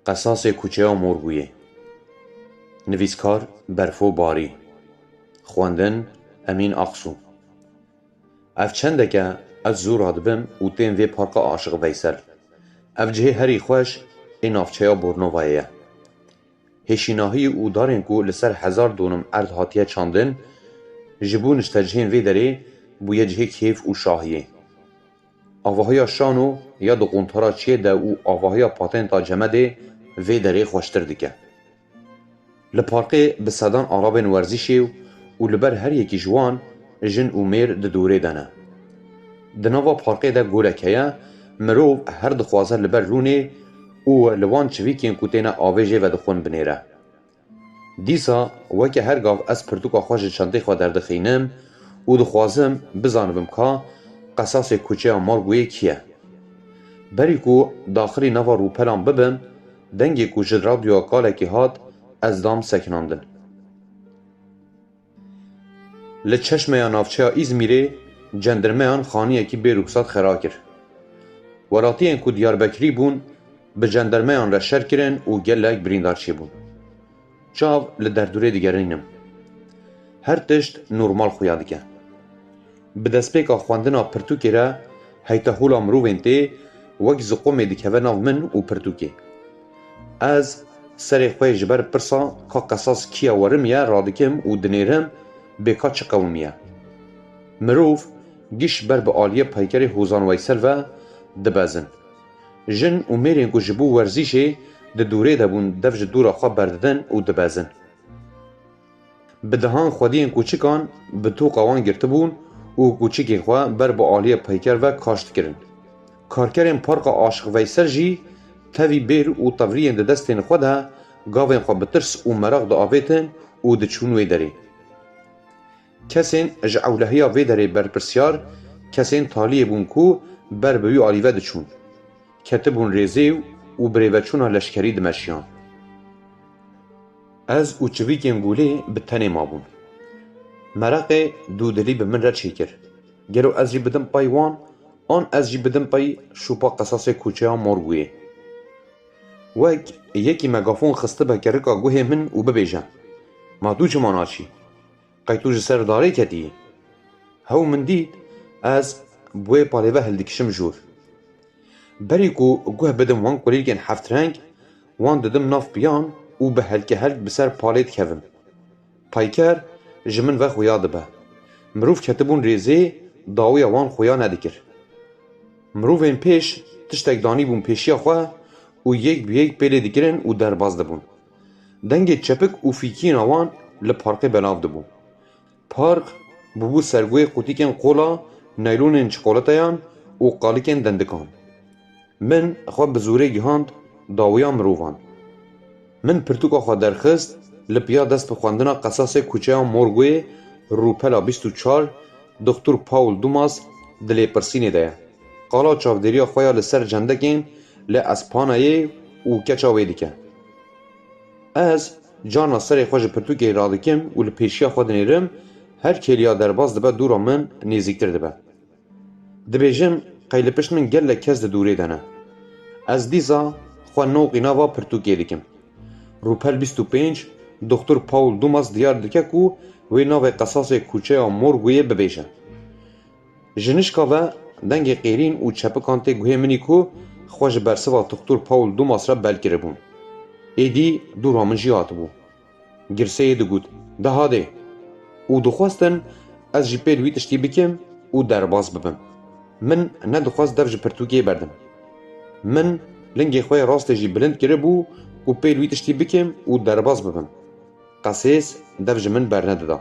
قصاص کوچه مورگویه. نویسکار برفو باری. خواندن امین اقسو. اف چنده که از زور دبم و تین وی پارک عاشق ویسل. اف جه هری خوش این افچه برنوایه. هشیناهی او دارن کو لسر 1000 دونم ارد هاتیه چاندن جبونش تجهین وی داره بویه جه کیف و شاهیه. آواهی شانو یا دو قنطرا چیه ده او آواهی پاتنتا جمده وی داره خوشتر دیگه. لپارقه به صدان عربین ورزیشه و لبر هر یکی جوان جن و میر ده دوره دانه. دنوا پارقه ده گولکیه مروف هر دخوازه لبر رونه و لوان چویکین کتینه آویجه و دخون بنیره. دیسا وکه هر گاف از پرتوکا خوش چنده خواه در دخینم و دخوازم بزانبم که قصاص کوچه مارگویه کیه. بری کو داخلی نوا روپلان ببم دنگی کو جد رادیو کاله که هات از دام سکناندن. لچشمه یا نافچه ایزمیره جندرمه آن خانیه که به رکسات خرا کر. وراتی این کو دیار بکری بون به جندرمه آن را شر کرن و گلک بریندار چی بون. چاو لدردوره دیگرینم. هر تشت نورمال خویا دیگه. به دستپیکا خواندنا پرتوکی را هیتا هولا مرووین تی وک زقومه دیگه و ناو من و پرتوکی. از سر خوی جبر پرسا که قصاص کیا ورمیه رادکم و دنیرم بکا چه قومیه. مروف گیش بر به آلیه پیکر حوزان ویسل و دبازن. جن و میرین که جبو ورزیشه ده دوره دبون دفج دورا خواب برددن و دبازن. به دهان خودین کوچکان به تو قوان گرته بون و کوچکی خواه بر به آلیه پیکر و کاشت کرن. کارکرین پارک عاشق ویسل جی تاوی بیر و تورین ده دستین خوده گاوین خواه بترس و مراغ ده آویتن و ده چونوی داری. کسین جعولهی آوی داری بر پرسیار کسین تالیه بون کو بر بوی آلیوه ده چون. کتبون ریزه و بریوچونا لشکری دمشیان. از او چویکیم گوله به تنه ما بون. مراغ دودلی به من را چی کر. گرو از جی بدم پای وان آن از جی بدم پای شوپا قصاص کوچه ها مورگویه. وک یکی مگافون خسته به کرکا گوه من و ببیجم. ما دو چمان چی؟ قیتوج سرداره کدیه. هاو من دید از بوی پالیوه هلدکشم جور. بری کو گوه بدم وان کلیرگن 7 رنگ وان ددم ناف بیان و به هلکه هلک بسر پالیت کهوم. پایکر جمن و خویا دبه. مروف کتبون ریزه داوی وان خویا ندکر. مروف این پیش تشتک دانی بون پیشیا خواه و یک به یک پیله دیگرن و درباز دبون. دنگ چپک و فیکین آوان لپارک بلاف دبون. پارک ببو سرگوی قوتیکن قولا نیلونین چکولتایان و قالیکن دندکان. من خواه بزوره گیهاند داویان مروفان. من پرتوکا خواه درخست لپیا دست بخواندنا قصاص کوچه مورگوی روپلا 24 دکتر پاول دوماس دلی پرسینه ده. قالا چاودریا خواه لسر جندکین لاسپانایه و کچاوی دیکه. از جانا سر خواه پرتوکی رادکیم و لپیشیا خواه دنیرم هر کلیا درباز دبه دورا من نیزیکتر دبه. دبیجم قیل پشت من گل کز دوره دنه. از دیزا خواه نوقی نوا پرتوکی دیکم. روپل 25 دکتر پاول دوماس دیار دکه کو وی ناو قصاص کوچه مورگویه ببیجه. جنشکا و دنگ قیرین و چپکانته گوه منی کو خواه برسوا دکتر پاول دوماس را بل کره بون. ایدی دور همون جیات بو. گرسه دو گود ده هاده. او دخواستن از جی پیل وی تشتی بکم و درباز ببم. من ندخواست دف جی پرتوکیه بردم. من لنگی خواه راست جی بلند کره بو و پیل وی تشتی بکم و درباز ببم. قصیص دف جی من برنده دا.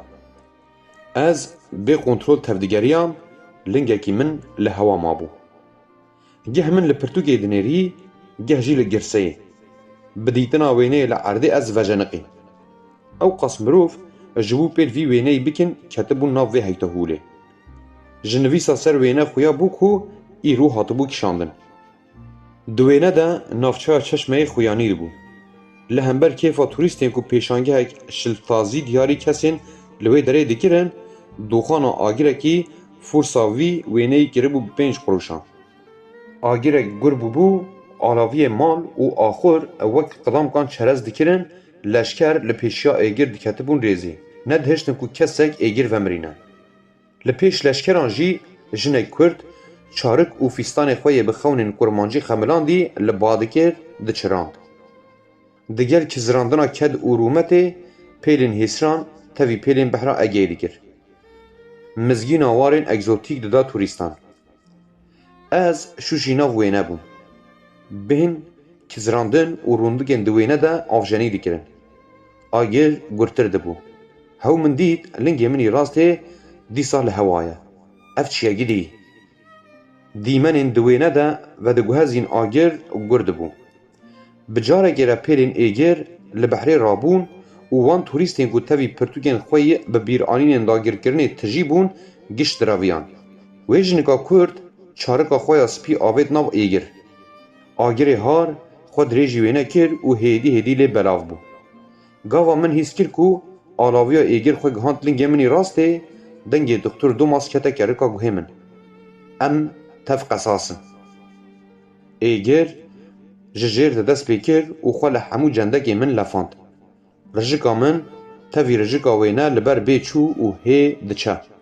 از به کنترل تفدیگریام لنگی که من لحوا ما بو. گه من لپرتوکیه دنیری گه جی لگرسه. بدیتنا وینه لعرده از وجنقی. او قسمروف جبو پیل وی وینه بکن کتبون ناو وی هیتا هوله. جنویسا سر وینه خویا بو که ای رو هاتبو کشاندن. دوینه ده نافچه چشمه خویانی بو. لهمبر کیفا توریستین که پیشانگه هک شلتازی دیاری کسین لوی داره دکرن دوخانا آگیره که فرساوی وینه گره بو 5 قروشان. آگیره گر بو آلاوی مال و آخور وک قدام کان چرز دکرن لشکر لپیشیا ایگر دکتبون ریزی نه دهشتن کو کسک ایگر ومرینه لپیش لشکران جی جنه کرد چارک و فیستان خوی بخونن کرمانجی خملان دی لبادکر دچراند دگل که زراندنا کد و رومته پیلین هیسران تاوی پیلین بحرا اگیری کر مزگین آوارین اگزوتیک دادا توریستان از شوشینا وینه بون بهن که زراندن و روندگن دوینه دا آفجانی دیکرن آگر گرتر دبو هاو من دید لنگی منی راسته دی سال هوایه اف چیه گیدی دیمنین دوینه دا و دگوهزین آگر گرد بو بجاره گره پیرین ایگر لبحری رابون و وان توریستین کو تاوی پرتوگین خوی به بیرانین داگر کرنه تجیبون گشت راویان ویجنکا کرد چارکا خویا سپی آوید ناو ایگر آگر هار خود ریجی وینه کر و هیدی لی بلاو بو گاوا من هیس کر کو آلاویا ایگر خوی گهاند لنگی منی راسته دنگی دکتر دوماس کتا کرکا گوه من ام تف قصاصن ایگر ججیر دست بکر و خواه لحمو جندگی من لفاند رجکا من تاوی رجکا وینه لبر بیچو و هی دچه